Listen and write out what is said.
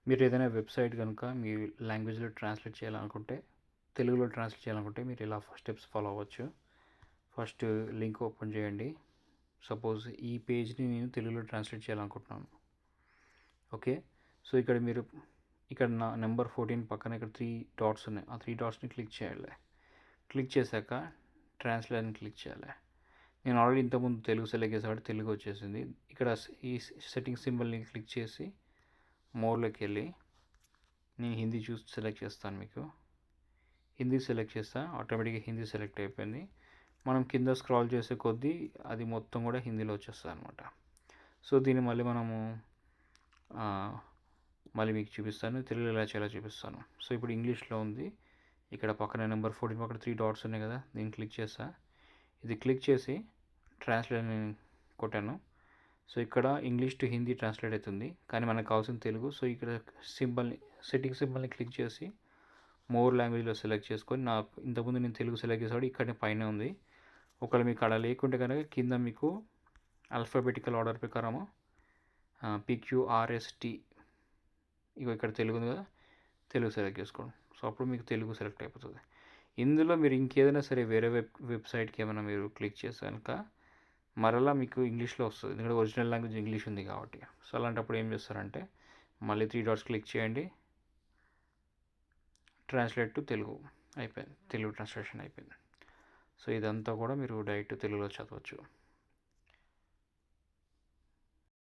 మీరు ఏదైనా వెబ్సైట్ కనుక మీ లాంగ్వేజ్లో ట్రాన్స్లేట్ చేయాలనుకుంటే, తెలుగులో ట్రాన్స్లేట్ చేయాలనుకుంటే మీరు ఇలా స్టెప్స్ ఫాలో అవ్వచ్చు. ఫస్ట్ లింక్ ఓపెన్ చేయండి. సపోజ్ ఈ పేజ్ని నేను తెలుగులో ట్రాన్స్లేట్ చేయాలనుకుంటున్నాను. ఓకే, సో ఇక్కడ మీరు ఇక్కడ నా నెంబర్ 14 పక్కన ఇక్కడ 3 డాట్స్ ఉన్నాయి. ఆ 3 డాట్స్ని క్లిక్ చేయాలి. క్లిక్ చేశాక ట్రాన్స్లేట్ని క్లిక్ చేయాలి. నేను ఆల్రెడీ ఇంతకుముందు తెలుగు సెలెక్ట్ చేసాడు, తెలుగు వచ్చేసింది. ఇక్కడ ఈ సెట్టింగ్ సింబల్ని క్లిక్ చేసి మోర్లోకి వెళ్ళి నేను హిందీ చూసి సెలెక్ట్ చేస్తాను. మీకు హిందీ సెలెక్ట్ చేస్తా, ఆటోమేటిక్గా హిందీ సెలెక్ట్ అయిపోయింది. మనం కింద స్క్రాల్ చేసే కొద్దీ అది మొత్తం కూడా హిందీలో వచ్చేస్తుంది అనమాట. సో దీన్ని మళ్ళీ మనము మళ్ళీ మీకు చూపిస్తాను, తెలుగులో ఎలా చేయాలో చూపిస్తాను. సో ఇప్పుడు ఇంగ్లీష్లో ఉంది. ఇక్కడ పక్కన నెంబర్ 14 పక్కన 3 డాట్స్ ఉన్నాయి కదా, దీన్ని క్లిక్ చేస్తా. ఇది క్లిక్ చేసి ట్రాన్స్లేట్ నేను కొట్టాను. సో ఇక్కడ ఇంగ్లీష్ టు హిందీ ట్రాన్స్లేట్ అవుతుంది, కానీ మనకు కావాల్సిన తెలుగు. సో ఇక్కడ సెట్టింగ్ సింబల్ని క్లిక్ చేసి మోర్ లాంగ్వేజ్లో సెలెక్ట్ చేసుకొని, నాకు ఇంతకుముందు నేను తెలుగు సెలెక్ట్ చేసాడు ఇక్కడనే పైన ఉంది. ఒకవేళ మీకు అక్కడ లేకుంటే కనుక కింద మీకు ఆల్ఫాబెటికల్ ఆర్డర్ ప్రకారము PQRST ఇగో ఇక్కడ తెలుగు ఉంది కదా, తెలుగు సెలెక్ట్ చేసుకోండి. సో అప్పుడు మీకు తెలుగు సెలెక్ట్ అయిపోతుంది. ఇందులో మీరు ఇంకేదైనా సరే వేరే వెబ్సైట్కి ఏమైనా మీరు క్లిక్ చేస్తే కనుక మరలా మీకు ఇంగ్లీష్లో వస్తుంది, ఎందుకంటే ఒరిజినల్ లాంగ్వేజ్ ఇంగ్లీష్ ఉంది కాబట్టి. సో అలాంటప్పుడు ఏం చేస్తారంటే మళ్ళీ 3 డాట్స్ క్లిక్ చేయండి, ట్రాన్స్లేట్ టు తెలుగు అయిపోయింది, తెలుగు ట్రాన్స్లేషన్ అయిపోయింది. సో ఇదంతా కూడా మీరు డైరెక్ట్ తెలుగులో చదవచ్చు.